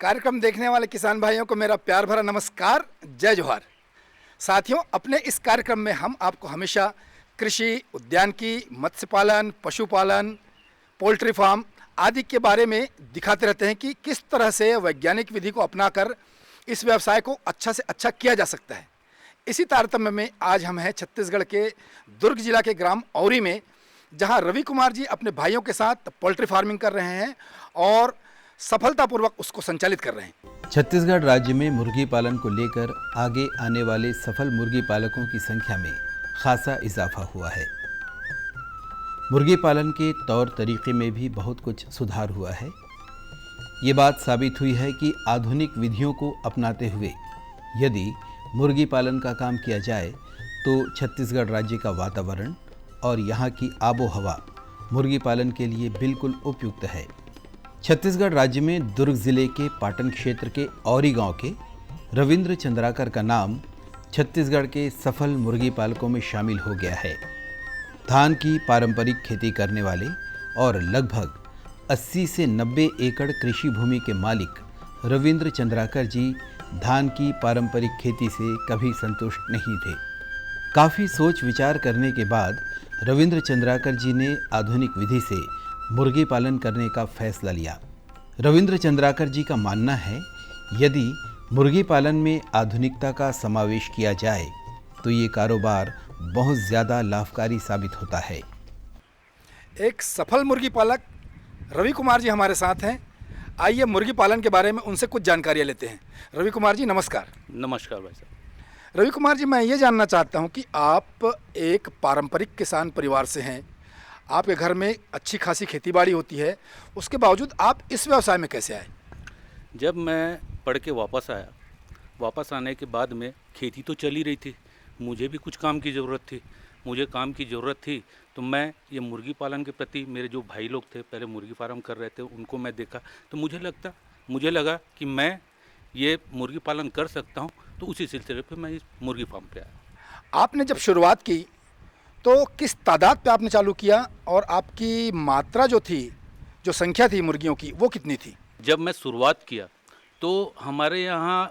कार्यक्रम देखने वाले किसान भाइयों को मेरा प्यार भरा नमस्कार, जय जोहार। साथियों, अपने इस कार्यक्रम में हम आपको हमेशा कृषि, उद्यानिकी, मत्स्य पालन, पशुपालन, पोल्ट्री फार्म आदि के बारे में दिखाते रहते हैं कि किस तरह से वैज्ञानिक विधि को अपनाकर इस व्यवसाय को अच्छा से अच्छा किया जा सकता है। इसी तारतम्य में आज हम हैं छत्तीसगढ़ के दुर्ग जिला के ग्राम औरी में, जहां रवि कुमार जी अपने भाइयों के साथ पोल्ट्री फार्मिंग कर रहे हैं और सफलतापूर्वक उसको संचालित कर रहे हैं। छत्तीसगढ़ राज्य में मुर्गी पालन को लेकर आगे आने वाले सफल मुर्गी पालकों की संख्या में खासा इजाफा हुआ है। मुर्गी पालन के तौर तरीके में भी बहुत कुछ सुधार हुआ है। ये बात साबित हुई है कि आधुनिक विधियों को अपनाते हुए यदि मुर्गी पालन का काम किया जाए तो छत्तीसगढ़ राज्य का वातावरण और यहाँ की आबो हवा मुर्गी पालन के लिए बिल्कुल उपयुक्त है। छत्तीसगढ़ राज्य में दुर्ग जिले के पाटन क्षेत्र के औरी गांव के रविंद्र चंद्राकर का नाम छत्तीसगढ़ के सफल मुर्गी पालकों में शामिल हो गया है। धान की पारंपरिक खेती करने वाले और लगभग 80 से 90 एकड़ कृषि भूमि के मालिक रविंद्र चंद्राकर जी धान की पारंपरिक खेती से कभी संतुष्ट नहीं थे। काफ़ी सोच विचार करने के बाद रविंद्र चंद्राकर जी ने आधुनिक विधि से मुर्गी पालन करने का फैसला लिया। रविंद्र चंद्राकर जी का मानना है, यदि मुर्गी पालन में आधुनिकता का समावेश किया जाए तो ये कारोबार बहुत ज़्यादा लाभकारी साबित होता है। एक सफल मुर्गी पालक रवि कुमार जी हमारे साथ हैं। आइए मुर्गी पालन के बारे में उनसे कुछ जानकारियाँ लेते हैं। रवि कुमार जी नमस्कार। नमस्कार भाई साहब। रवि कुमार जी, मैं ये जानना चाहता हूँ कि आप एक पारंपरिक किसान परिवार से हैं, आपके घर में अच्छी खासी खेतीबाड़ी होती है, उसके बावजूद आप इस व्यवसाय में कैसे आए? जब मैं पढ़ के वापस आने के बाद में खेती तो चल ही रही थी, मुझे भी कुछ काम की ज़रूरत थी। तो मैं ये मुर्गी पालन के प्रति, मेरे जो भाई लोग थे पहले मुर्गी फार्म कर रहे थे, उनको मैं देखा तो मुझे लगा कि मैं ये मुर्गी पालन कर सकता हूँ। तो उसी सिलसिले पे मैं इस मुर्गी फार्म पे आया। आपने जब शुरुआत की तो किस तादाद पे आपने चालू किया और आपकी मात्रा जो संख्या थी मुर्गियों की, वो कितनी थी? जब मैं शुरुआत किया तो हमारे यहाँ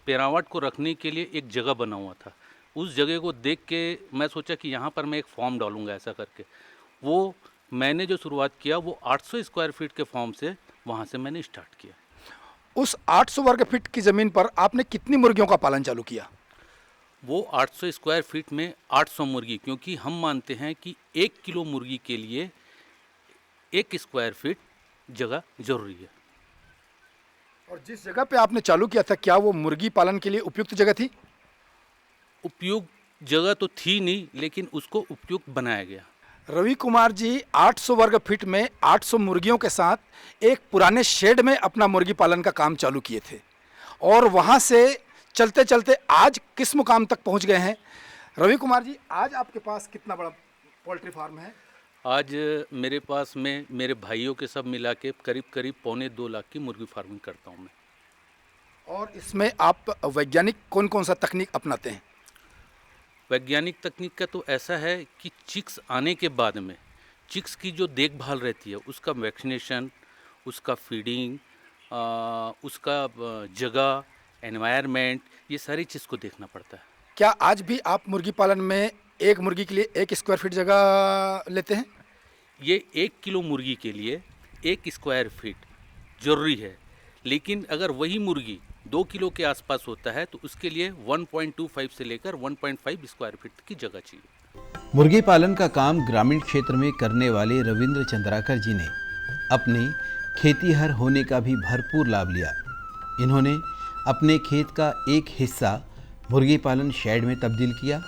पेरावट को रखने के लिए एक जगह बना हुआ था। उस जगह को देख के मैं सोचा कि यहाँ पर मैं एक फॉर्म डालूंगा ऐसा करके। वो मैंने जो शुरुआत किया वो 800 स्क्वायर फीट के फॉर्म से, वहाँ से मैंने स्टार्ट किया। उस 800 वर्ग फीट की ज़मीन पर आपने कितनी मुर्गियों का पालन चालू किया? वो 800 स्क्वायर फीट में 800 मुर्गी, क्योंकि हम मानते हैं कि 1 किलो मुर्गी के लिए 1 स्क्वायर फीट जगह जरूरी है। और जिस जगह पे आपने चालू किया था, क्या वो मुर्गी पालन के लिए उपयुक्त जगह थी? उपयुक्त जगह तो थी नहीं, लेकिन उसको उपयुक्त बनाया गया। रवि कुमार जी 800 वर्ग फीट में 800 मुर्गियों के साथ एक पुराने शेड में अपना मुर्गी पालन का काम चालू किए थे और वहाँ से चलते चलते आज किस मुकाम तक पहुँच गए हैं? रवि कुमार जी, आज आपके पास कितना बड़ा पोल्ट्री फार्म है? आज मेरे पास में मेरे भाइयों के सब मिला के करीब 1.25 लाख की मुर्गी फार्मिंग करता हूँ मैं। और इसमें आप वैज्ञानिक कौन कौन सा तकनीक अपनाते हैं? वैज्ञानिक तकनीक का तो ऐसा है कि चिक्स आने के बाद में चिक्स की जो देखभाल रहती है, उसका वैक्सीनेशन, उसका फीडिंग, उसका जगह, एनवायरनमेंट, ये सारी चीज़ को देखना पड़ता है। क्या आज भी आप मुर्गी पालन में एक मुर्गी के लिए 1 स्क्वायर फीट जगह लेते हैं? ये 1 किलो मुर्गी के लिए 1 स्क्वायर फीट ज़रूरी है, लेकिन अगर वही मुर्गी 2 किलो के आसपास होता है तो उसके लिए 1.25 से लेकर 1.5 स्क्वायर फीट की जगह चाहिए। मुर्गी पालन का काम ग्रामीण क्षेत्र में करने वाले रविंद्र चंद्राकर जी ने अपने खेतीहर होने का भी भरपूर लाभ लिया। इन्होंने अपने खेत का एक हिस्सा मुर्गी पालन शेड में तब्दील किया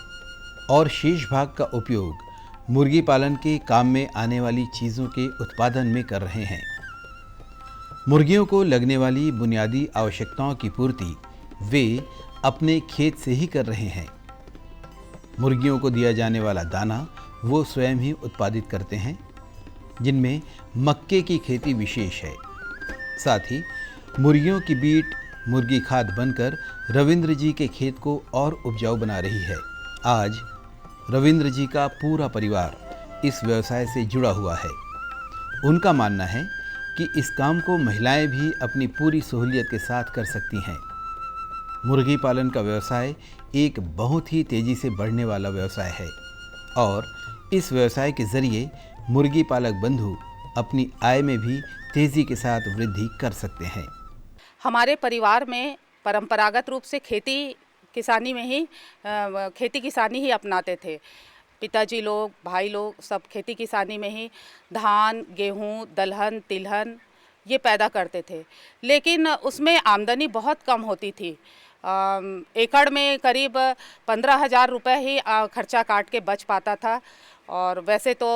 और शेष भाग का उपयोग मुर्गी पालन के काम में आने वाली चीज़ों के उत्पादन में कर रहे हैं। मुर्गियों को लगने वाली बुनियादी आवश्यकताओं की पूर्ति वे अपने खेत से ही कर रहे हैं। मुर्गियों को दिया जाने वाला दाना वो स्वयं ही उत्पादित करते हैं, जिनमें मक्के की खेती विशेष है। साथ ही मुर्गियों की बीट मुर्गी खाद बनकर रविंद्र जी के खेत को और उपजाऊ बना रही है। आज रविंद्र जी का पूरा परिवार इस व्यवसाय से जुड़ा हुआ है। उनका मानना है कि इस काम को महिलाएं भी अपनी पूरी सहूलियत के साथ कर सकती हैं। मुर्गी पालन का व्यवसाय एक बहुत ही तेज़ी से बढ़ने वाला व्यवसाय है और इस व्यवसाय के ज़रिए मुर्गी पालक बंधु अपनी आय में भी तेज़ी के साथ वृद्धि कर सकते हैं। हमारे परिवार में परंपरागत रूप से खेती किसानी ही अपनाते थे। पिताजी लोग, भाई लोग सब खेती किसानी में ही धान, गेहूँ, दलहन, तिलहन ये पैदा करते थे, लेकिन उसमें आमदनी बहुत कम होती थी। एकड़ में करीब 15,000 रुपये ही खर्चा काट के बच पाता था और वैसे तो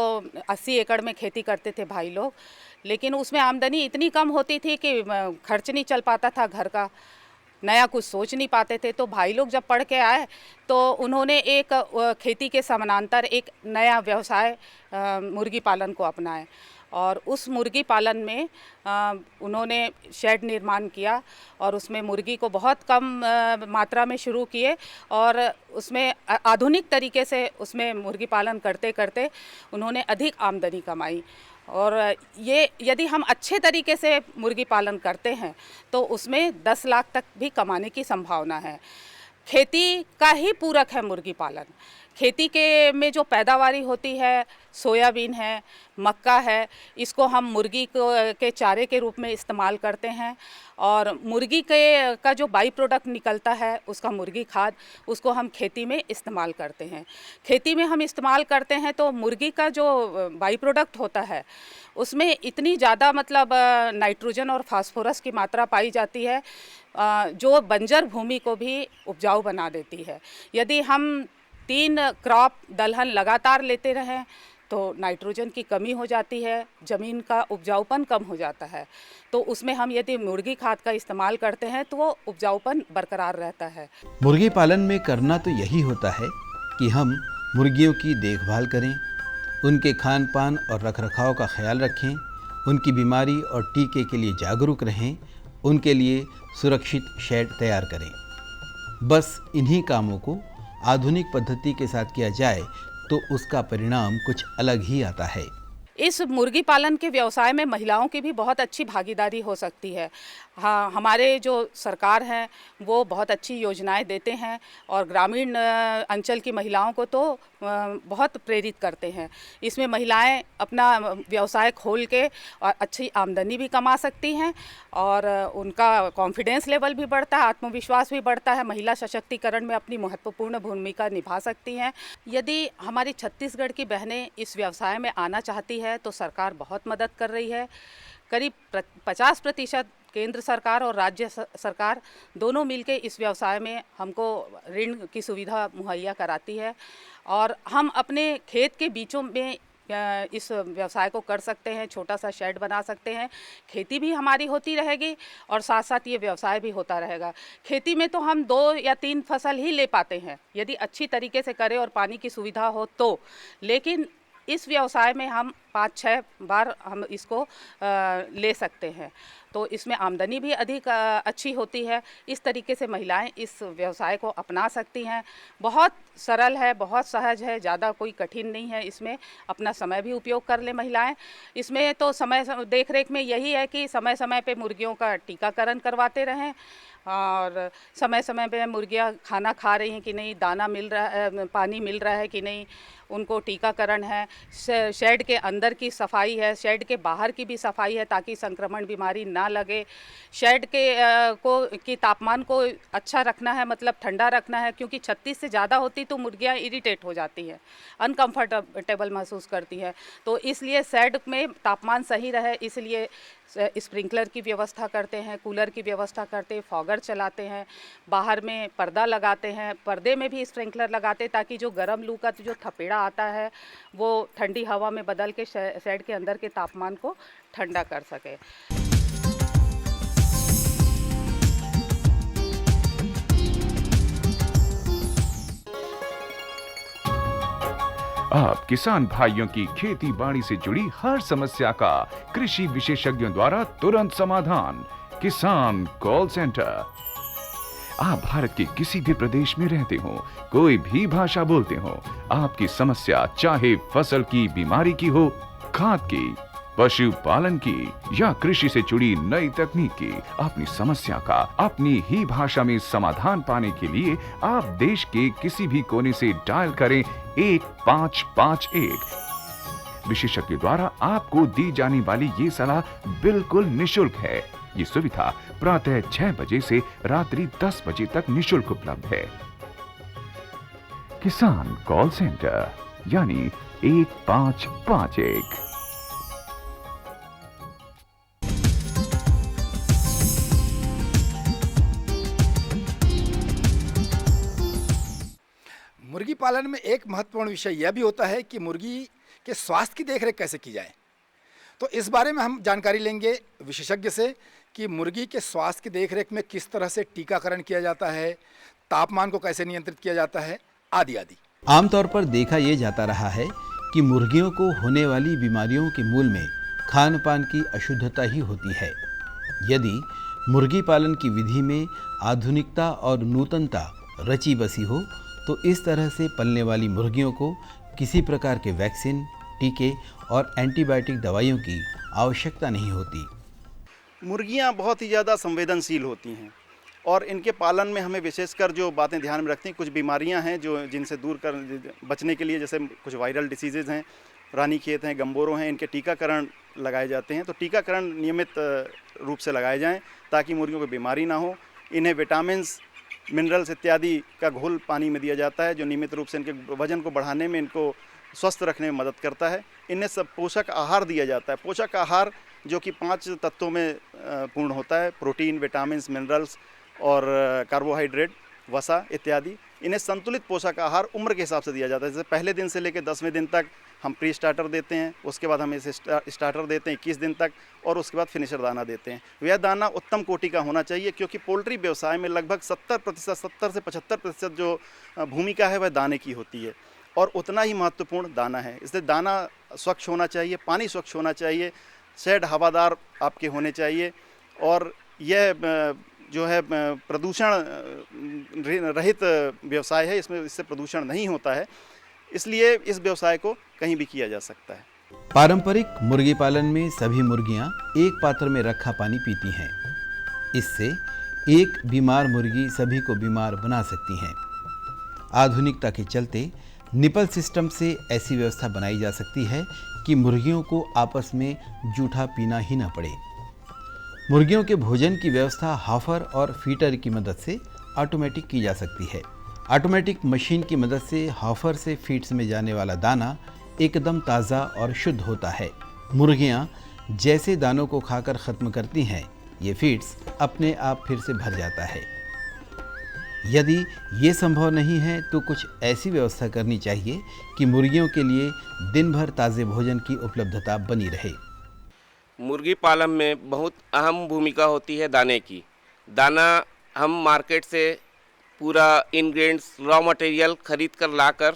80 एकड़ में खेती करते थे भाई लोग, लेकिन उसमें आमदनी इतनी कम होती थी कि खर्च नहीं चल पाता था घर का, नया कुछ सोच नहीं पाते थे। तो भाई लोग जब पढ़ के आए तो उन्होंने एक खेती के समानांतर एक नया व्यवसाय मुर्गी पालन को अपनाए और उस मुर्गी पालन में उन्होंने शेड निर्माण किया और उसमें मुर्गी को बहुत कम मात्रा में शुरू किए और उसमें आधुनिक तरीके से उसमें मुर्गी पालन करते करते उन्होंने अधिक आमदनी कमाई। और ये यदि हम अच्छे तरीके से मुर्गी पालन करते हैं तो उसमें 10 लाख तक भी कमाने की संभावना है। खेती का ही पूरक है मुर्गी पालन। खेती के में जो पैदावारी होती है, सोयाबीन है, मक्का है, इसको हम मुर्गी के चारे के रूप में इस्तेमाल करते हैं और मुर्गी का जो बाई प्रोडक्ट निकलता है उसका मुर्गी खाद, उसको हम खेती में इस्तेमाल करते हैं। खेती में हम इस्तेमाल करते हैं तो मुर्गी का जो बाई प्रोडक्ट होता है उसमें इतनी ज़्यादा मतलब नाइट्रोजन और फास्फोरस की मात्रा पाई जाती है जो बंजर भूमि को भी उपजाऊ बना देती है। यदि हम 3 क्रॉप दलहन लगातार लेते रहें तो नाइट्रोजन की कमी हो जाती है, ज़मीन का उपजाऊपन कम हो जाता है। तो उसमें हम यदि मुर्गी खाद का इस्तेमाल करते हैं तो वो उपजाऊपन बरकरार रहता है। मुर्गी पालन में करना तो यही होता है कि हम मुर्गियों की देखभाल करें, उनके खान पान और रखरखाव का ख्याल रखें, उनकी बीमारी और टीके के लिए जागरूक रहें, उनके लिए सुरक्षित शेड तैयार करें। बस इन्हीं कामों को आधुनिक पद्धति के साथ किया जाए तो उसका परिणाम कुछ अलग ही आता है। इस मुर्गी पालन के व्यवसाय में महिलाओं की भी बहुत अच्छी भागीदारी हो सकती है। हाँ, हमारे जो सरकार हैं वो बहुत अच्छी योजनाएं देते हैं और ग्रामीण अंचल की महिलाओं को तो बहुत प्रेरित करते हैं। इसमें महिलाएं अपना व्यवसाय खोल के और अच्छी आमदनी भी कमा सकती हैं और उनका कॉन्फिडेंस लेवल भी बढ़ता है, आत्मविश्वास भी बढ़ता है, महिला सशक्तिकरण में अपनी महत्वपूर्ण भूमिका निभा सकती हैं। यदि हमारी छत्तीसगढ़ की बहनें इस व्यवसाय में आना चाहती है तो सरकार बहुत मदद कर रही है। करीब 50% केंद्र सरकार और राज्य सरकार दोनों मिलकर इस व्यवसाय में हमको ऋण की सुविधा मुहैया कराती है और हम अपने खेत के बीचों में इस व्यवसाय को कर सकते हैं। छोटा सा शेड बना सकते हैं, खेती भी हमारी होती रहेगी और साथ साथ ये व्यवसाय भी होता रहेगा। खेती में तो हम 2 या 3 फसल ही ले पाते हैं यदि अच्छी तरीके से करें और पानी की सुविधा हो तो, लेकिन इस व्यवसाय में हम 5-6 बार हम इसको ले सकते हैं, तो इसमें आमदनी भी अधिक अच्छी होती है। इस तरीके से महिलाएं इस व्यवसाय को अपना सकती हैं। बहुत सरल है, बहुत सहज है, ज़्यादा कोई कठिन नहीं है। इसमें अपना समय भी उपयोग कर ले महिलाएं। इसमें तो समय देख रेख में यही है कि समय समय पे मुर्गियों का टीकाकरण करवाते रहें और समय समय पे मुर्गियां खाना खा रही हैं कि नहीं, दाना मिल रहा है, पानी मिल रहा है कि नहीं, उनको टीकाकरण है। शेड के अंदर की सफाई है, शेड के बाहर की भी सफाई है ताकि संक्रमण बीमारी ना लगे। शेड के तापमान को अच्छा रखना है, मतलब ठंडा रखना है, क्योंकि 36 से ज़्यादा होती तो मुर्गियां इरिटेट हो जाती हैं, अनकंफर्टेबल महसूस करती हैं। तो इसलिए शेड में तापमान सही रहे, इसलिए स्प्रिंकलर की व्यवस्था करते हैं, कूलर की व्यवस्था करते हैं, फॉगर चलाते हैं, बाहर में पर्दा लगाते हैं, पर्दे में भी स्प्रिंकलर लगाते ताकि जो गर्म लू का जो थपेड़ा आता है वो ठंडी हवा में बदल के शेड के अंदर के तापमान को ठंडा कर सके। आप किसान भाइयों की खेती बाड़ी से जुड़ी हर समस्या का कृषि विशेषज्ञों द्वारा तुरंत समाधान। किसान कॉल सेंटर। आप भारत के किसी भी प्रदेश में रहते हो, कोई भी भाषा बोलते हो, आपकी समस्या चाहे फसल की बीमारी की हो, खाद की, पशुपालन की या कृषि से जुड़ी नई तकनीक की अपनी समस्या का अपनी ही भाषा में समाधान पाने के लिए आप देश के किसी भी कोने से डायल करें 1551। विशेषज्ञ द्वारा आपको दी जाने वाली ये सलाह बिल्कुल निशुल्क है। ये सुविधा प्रातः 6 बजे से रात्रि 10 बजे तक निशुल्क उपलब्ध है। किसान कॉल सेंटर यानी 1551। मुर्गी पालन में एक महत्वपूर्ण विषय यह भी होता है कि मुर्गी के स्वास्थ्य की देखरेख कैसे की जाए। तो इस बारे में हम जानकारी लेंगे विशेषज्ञ से कि मुर्गी के स्वास्थ्य की देखरेख में किस तरह से टीकाकरण किया जाता है, तापमान को कैसे नियंत्रित किया जाता है, आदि आदि। आमतौर पर देखा यह जाता रहा है कि मुर्गियों को होने वाली बीमारियों के मूल में खान पान की अशुद्धता ही होती है। यदि मुर्गी पालन की विधि में आधुनिकता और नूतनता रची बसी हो तो इस तरह से पलने वाली मुर्गियों को किसी प्रकार के वैक्सीन, टीके और एंटीबायोटिक दवाइयों की आवश्यकता नहीं होती। मुर्गियां बहुत ही ज़्यादा संवेदनशील होती हैं और इनके पालन में हमें विशेषकर जो बातें ध्यान में रखती हैं, कुछ बीमारियां हैं जो जिनसे दूर कर बचने के लिए, जैसे कुछ वायरल डिसीजेज़ हैं, रानीखेत हैं, गम्बोरो हैं, इनके टीकाकरण लगाए जाते हैं। तो टीकाकरण नियमित रूप से लगाए जाएं ताकि मुर्गियों को बीमारी ना हो। इन्हें विटामिन्स, मिनरल्स इत्यादि का घोल पानी में दिया जाता है जो नियमित रूप से इनके वजन को बढ़ाने में, इनको स्वस्थ रखने में मदद करता है। इन्हें सब पोषक आहार दिया जाता है। पोषक आहार जो कि 5 तत्वों में पूर्ण होता है: प्रोटीन, विटामिन्स, मिनरल्स और कार्बोहाइड्रेट, वसा इत्यादि। इन्हें संतुलित पोषक आहार उम्र के हिसाब से दिया जाता है। जैसे पहले दिन से लेकर 10वें दिन तक हम प्री स्टार्टर देते हैं, उसके बाद हम इसे स्टार्टर देते हैं 21 दिन तक, और उसके बाद फिनिशर दाना देते हैं। यह दाना उत्तम कोटि का होना चाहिए क्योंकि पोल्ट्री व्यवसाय में लगभग 70% से 75% जो भूमिका है वह दाने की होती है और उतना ही महत्वपूर्ण दाना है। इसलिए दाना स्वच्छ होना चाहिए, पानी स्वच्छ होना चाहिए, शेड हवादार आपके होने चाहिए और यह जो है प्रदूषण रहित व्यवसाय है। इससे प्रदूषण नहीं होता है, इसलिए इस व्यवसाय को कहीं भी किया जा सकता है। पारंपरिक मुर्गी पालन में सभी मुर्गियां एक पात्र में रखा पानी पीती हैं। इससे एक बीमार मुर्गी सभी को बीमार बना सकती है। आधुनिकता के चलते निपल सिस्टम से ऐसी व्यवस्था बनाई जा सकती है कि मुर्गियों को आपस में जूठा पीना ही न पड़े। मुर्गियों के भोजन की व्यवस्था हाफर और फीटर की मदद से ऑटोमेटिक की जा सकती है। ऑटोमेटिक मशीन की मदद से हाफर से फीड्स में जाने वाला दाना एकदम ताज़ा और शुद्ध होता है। मुर्गियां जैसे दानों को खाकर ख़त्म करती हैं, ये फीड्स अपने आप फिर से भर जाता है। यदि ये संभव नहीं है तो कुछ ऐसी व्यवस्था करनी चाहिए कि मुर्गियों के लिए दिन भर ताज़े भोजन की उपलब्धता बनी रहे। मुर्गी पालन में बहुत अहम भूमिका होती है दाने की। दाना हम मार्केट से पूरा इंग्रेडिएंट्स, रॉ मटेरियल खरीद कर लाकर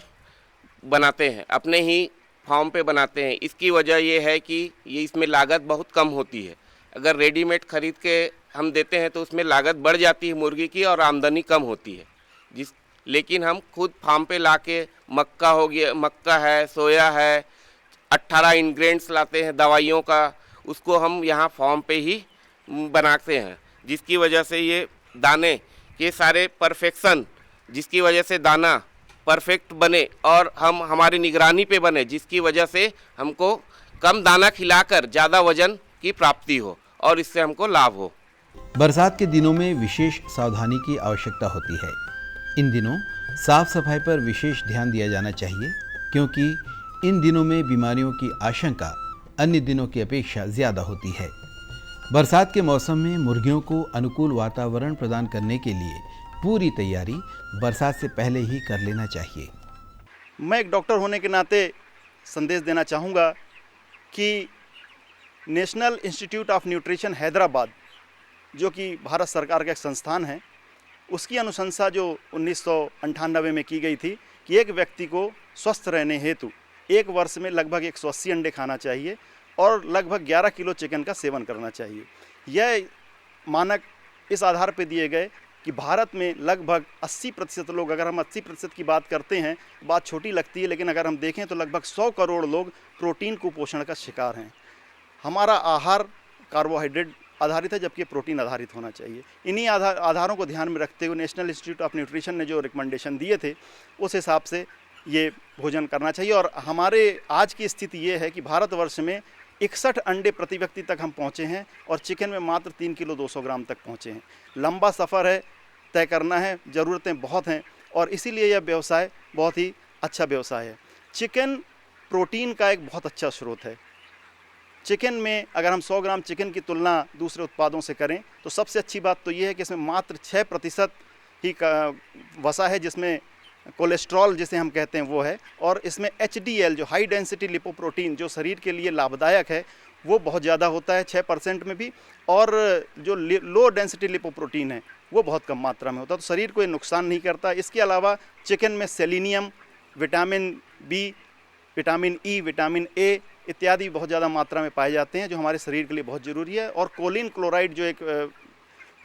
बनाते हैं, अपने ही फार्म पे बनाते हैं। इसकी वजह ये है कि ये इसमें लागत बहुत कम होती है। अगर रेडीमेड खरीद के हम देते हैं तो उसमें लागत बढ़ जाती है मुर्गी की और आमदनी कम होती है। लेकिन हम खुद फार्म पे लाके मक्का हो गया, मक्का है, सोया है, 18 इंग्रेडिएंट्स लाते हैं दवाइयों का, उसको हम यहाँ फार्म पे ही बनाते हैं, जिसकी वजह से ये दाने के सारे परफेक्शन, जिसकी वजह से दाना परफेक्ट बने और हम हमारी निगरानी पे बने, जिसकी वजह से हमको कम दाना खिलाकर ज़्यादा वजन की प्राप्ति हो और इससे हमको लाभ हो। बरसात के दिनों में विशेष सावधानी की आवश्यकता होती है। इन दिनों साफ सफाई पर विशेष ध्यान दिया जाना चाहिए क्योंकि इन दिनों में बीमारियों की आशंका अन्य दिनों की अपेक्षा ज़्यादा होती है। बरसात के मौसम में मुर्गियों को अनुकूल वातावरण प्रदान करने के लिए पूरी तैयारी बरसात से पहले ही कर लेना चाहिए। मैं एक डॉक्टर होने के नाते संदेश देना चाहूँगा कि national institute of nutrition Hyderabad, जो कि भारत सरकार का एक संस्थान है, उसकी अनुशंसा जो 1998 में की गई थी कि एक व्यक्ति को स्वस्थ रहने हेतु एक वर्ष में लगभग 180 अंडे खाना चाहिए और लगभग 11 किलो चिकन का सेवन करना चाहिए। यह मानक इस आधार पर दिए गए कि भारत में लगभग 80% लोग, अगर हम 80% की बात करते हैं, बात छोटी लगती है, लेकिन अगर हम देखें तो लगभग 100 करोड़ लोग प्रोटीन कुपोषण का शिकार हैं। हमारा आहार कार्बोहाइड्रेट आधारित है, जबकि प्रोटीन आधारित होना चाहिए। इन्हीं आधारों को ध्यान में रखते हुए नेशनल इंस्टीट्यूट ऑफ न्यूट्रिशन ने जो रिकमेंडेशन दिए थे उस हिसाब से ये भोजन करना चाहिए। और हमारे आज की स्थिति ये है कि भारतवर्ष में 61 अंडे प्रति व्यक्ति तक हम पहुँचे हैं और चिकन में मात्र 3 किलो 200 ग्राम तक पहुँचे हैं। लंबा सफ़र है, तय करना है, ज़रूरतें बहुत हैं और इसीलिए यह व्यवसाय बहुत ही अच्छा व्यवसाय है। चिकन प्रोटीन का एक बहुत अच्छा स्रोत है। चिकन में अगर हम 100 ग्राम चिकन की तुलना दूसरे उत्पादों से करें तो सबसे अच्छी बात तो ये है कि इसमें मात्र 6% ही का वसा है, जिसमें कोलेस्ट्रॉल जिसे हम कहते हैं वो है, और इसमें HDL जो हाई डेंसिटी लिपोप्रोटीन जो शरीर के लिए लाभदायक है वो बहुत ज़्यादा होता है 6% में भी, और जो लो डेंसिटी लिपोप्रोटीन है वो बहुत कम मात्रा में होता है, तो शरीर को ये नुकसान नहीं करता। इसके अलावा चिकन में selenium, vitamin B, vitamin E, vitamin A इत्यादि बहुत ज़्यादा मात्रा में पाए जाते हैं जो हमारे शरीर के लिए बहुत ज़रूरी है, और कोलिन क्लोराइड जो एक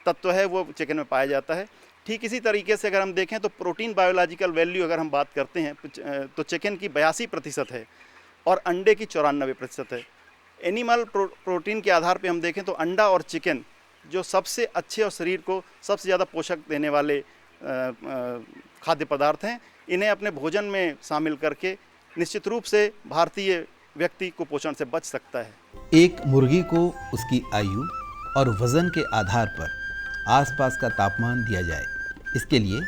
तत्व है वो चिकन में पाया जाता है। ठीक इसी तरीके से अगर हम देखें तो प्रोटीन बायोलॉजिकल वैल्यू अगर हम बात करते हैं तो चिकन की 82% है और अंडे की 94% है। एनिमल प्रोटीन के आधार पे हम देखें तो अंडा और चिकन जो सबसे अच्छे और शरीर को सबसे ज़्यादा पोषक देने वाले खाद्य पदार्थ हैं, इन्हें अपने भोजन में शामिल करके निश्चित रूप से भारतीय व्यक्ति कुपोषण से बच सकता है। एक मुर्गी को उसकी आयु और वजन के आधार पर आसपास का तापमान दिया जाए। इसके लिए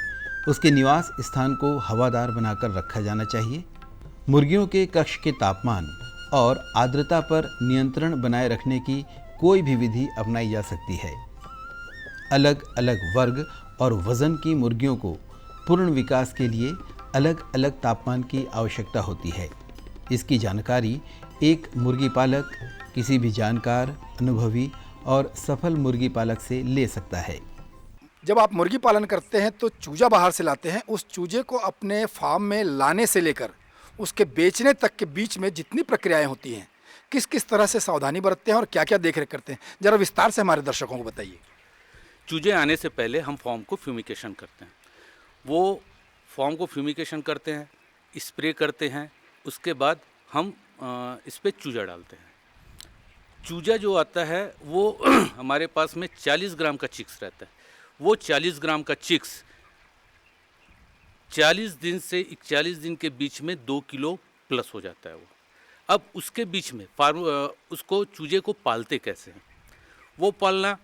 उसके निवास स्थान को हवादार बनाकर रखा जाना चाहिए। मुर्गियों के कक्ष के तापमान और आर्द्रता पर नियंत्रण बनाए रखने की कोई भी विधि अपनाई जा सकती है। अलग अलग वर्ग और वजन की मुर्गियों को पूर्ण विकास के लिए अलग अलग तापमान की आवश्यकता होती है। इसकी जानकारी एक मुर्गी पालक किसी भी जानकार, अनुभवी और सफल मुर्गी पालक से ले सकता है। जब आप मुर्गी पालन करते हैं तो चूजा बाहर से लाते हैं, उस चूजे को अपने फार्म में लाने से लेकर उसके बेचने तक के बीच में जितनी प्रक्रियाएं होती हैं, किस किस तरह से सावधानी बरतते हैं और क्या क्या देखरेख करते हैं, जरा विस्तार से हमारे दर्शकों को बताइए। चूजे आने से पहले हम फॉर्म को फ्यूमिकेशन करते हैं। वो फॉर्म को फ्यूमिकेशन करते हैं, स्प्रे करते हैं, उसके बाद हम इस पर चूजा डालते हैं। चूजा जो आता है वो हमारे पास में 40 ग्राम का चिक्स रहता है। वो 40 ग्राम का चिक्स 40 दिन से 41 दिन के बीच में 2 किलो प्लस हो जाता है वो। अब उसके बीच में उसको चूजे को पालते कैसे हैं? वो पालना,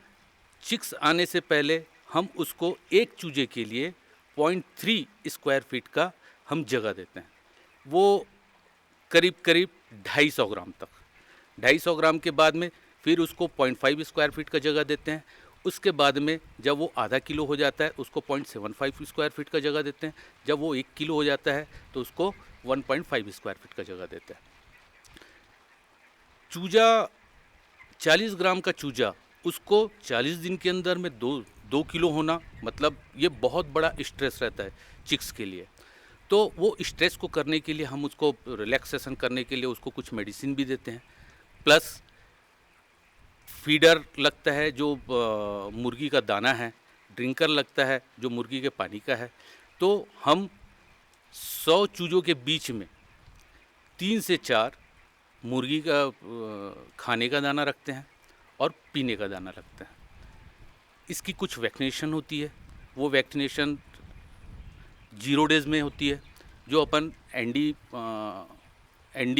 चिक्स आने से पहले हम उसको एक चूजे के लिए 0.3 स्क्वायर फीट का हम जगह देते हैं। वो करीब करीब 250 ग्राम तक, 250 ग्राम के बाद में फिर उसको 0.5 स्क्वायर फीट का जगह देते हैं। उसके बाद में जब वो आधा किलो हो जाता है उसको 0.75 स्क्वायर फीट का जगह देते हैं। जब वो 1 किलो हो जाता है तो उसको 1.5 स्क्वायर फीट का जगह देते हैं। चूजा 40 ग्राम का चूजा, उसको 40 दिन के अंदर में 2 किलो होना, मतलब ये बहुत बड़ा स्ट्रेस रहता है चिक्स के लिए। तो वो स्ट्रेस को करने के लिए हम उसको रिलैक्सेशन करने के लिए उसको कुछ मेडिसिन भी देते हैं, प्लस फीडर लगता है जो मुर्गी का दाना है, ड्रिंकर लगता है जो मुर्गी के पानी का है। तो हम 100 चूजों के बीच में 3 से 4 मुर्गी का खाने का दाना रखते हैं और पीने का दाना रखते हैं। इसकी कुछ वैक्सीनेशन होती है, वो वैक्सीनेशन 0 डेज़ में होती है। जो अपन एनडी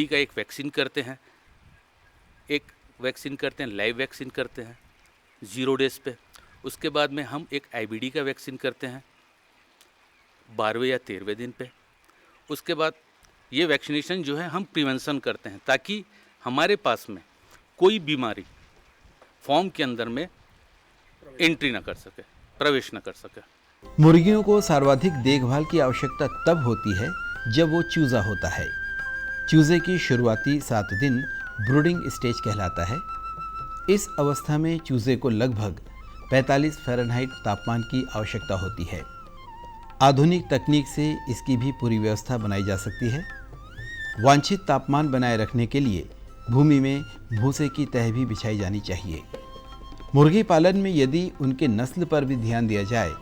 का एक वैक्सीन करते हैं, एक वैक्सीन करते हैं, लाइव वैक्सीन करते हैं 0 डेज़ पे। उसके बाद में हम एक IBD का वैक्सीन करते हैं 12वें या 13वें दिन पे। उसके बाद ये वैक्सीनेशन जो है हम प्रिवेंशन करते हैं ताकि हमारे पास में कोई बीमारी फॉर्म के अंदर में एंट्री ना कर सके, प्रवेश ना कर सके। मुर्गियों को सर्वाधिक देखभाल की आवश्यकता तब होती है जब वो चूजा होता है। चूजे की शुरुआती 7 दिन ब्रूडिंग स्टेज कहलाता है। इस अवस्था में चूजे को लगभग 45 फ़ारेनहाइट तापमान की आवश्यकता होती है। आधुनिक तकनीक से इसकी भी पूरी व्यवस्था बनाई जा सकती है। वांछित तापमान बनाए रखने के लिए भूमि में भूसे की तह भी बिछाई जानी चाहिए। मुर्गी पालन में यदि उनके नस्ल पर भी ध्यान दिया जाए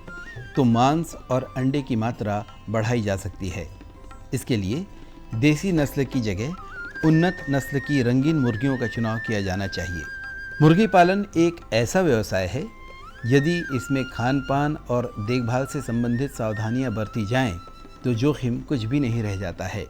तो मांस और अंडे की मात्रा बढ़ाई जा सकती है। इसके लिए देसी नस्ल की जगह उन्नत नस्ल की रंगीन मुर्गियों का चुनाव किया जाना चाहिए। मुर्गी पालन एक ऐसा व्यवसाय है, यदि इसमें खान पान और देखभाल से संबंधित सावधानियां बरती जाएं, तो जोखिम कुछ भी नहीं रह जाता है।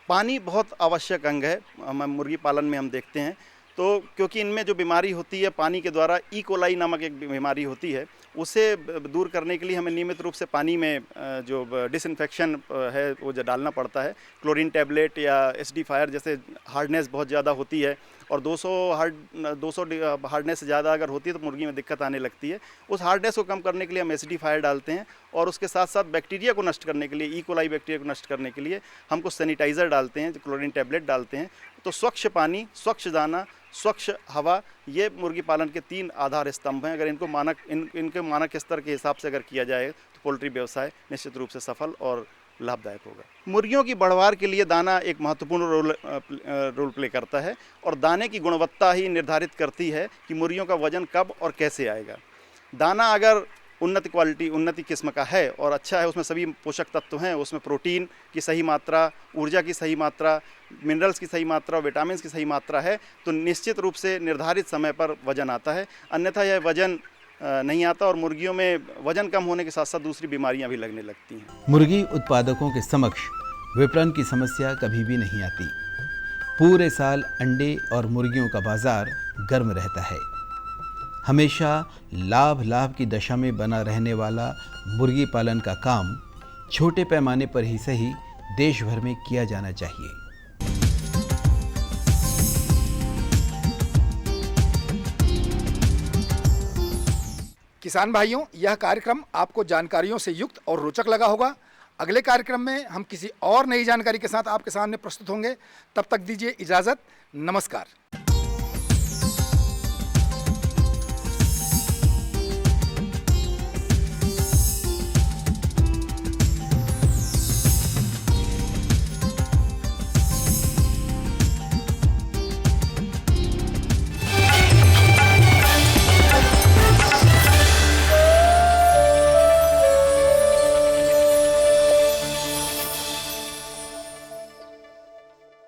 पानी बहुत आवश्यक अंग है हम मुर्गी पालन में हम देखते हैं। तो क्योंकि इनमें जो बीमारी होती है पानी के द्वारा, ई कोलाई नामक एक बीमारी होती है, उसे दूर करने के लिए हमें नियमित रूप से पानी में जो डिसइंफेक्शन है वो जो डालना पड़ता है। क्लोरीन टैबलेट या एसिडिफायर, जैसे हार्डनेस बहुत ज़्यादा होती है और 200 हार्डनेस से ज़्यादा अगर होती है तो मुर्गी में दिक्कत आने लगती है। उस हार्डनेस को कम करने के लिए हम एसिडिफायर डालते हैं और उसके साथ साथ बैक्टीरिया को नष्ट करने के लिए, ई कोलाई बैक्टीरिया को नष्ट करने के लिए हम कुछ सैनिटाइज़र डालते हैं, क्लोरीन टैबलेट डालते हैं। तो स्वच्छ पानी, स्वच्छ दाना, स्वच्छ हवा, ये मुर्गी पालन के 3 आधार स्तंभ हैं। अगर इनके मानक स्तर के हिसाब से अगर किया जाए तो पोल्ट्री व्यवसाय निश्चित रूप से सफल और लाभदायक होगा। मुर्गियों की बढ़वार के लिए दाना एक महत्वपूर्ण रोल प्ले करता है और दाने की गुणवत्ता ही निर्धारित करती है कि मुर्गियों का वजन कब और कैसे आएगा। दाना अगर उन्नत क्वालिटी, उन्नति किस्म का है और अच्छा है, उसमें सभी पोषक तत्व हैं, उसमें प्रोटीन की सही मात्रा, ऊर्जा की सही मात्रा, मिनरल्स की सही मात्रा, विटामिन की सही मात्रा है, तो निश्चित रूप से निर्धारित समय पर वजन आता है। अन्यथा यह वजन नहीं आता और मुर्गियों में वजन कम होने के साथ साथ दूसरी बीमारियां भी लगने लगती हैं। मुर्गी उत्पादकों के समक्ष विपणन की समस्या कभी भी नहीं आती। पूरे साल अंडे और मुर्गियों का बाजार गर्म रहता है। हमेशा लाभ की दशा में बना रहने वाला मुर्गी पालन का काम छोटे पैमाने पर ही सही देश भर में किया जाना चाहिए। किसान भाइयों, यह कार्यक्रम आपको जानकारियों से युक्त और रोचक लगा होगा। अगले कार्यक्रम में हम किसी और नई जानकारी के साथ आपके सामने प्रस्तुत होंगे। तब तक दीजिए इजाज़त। नमस्कार।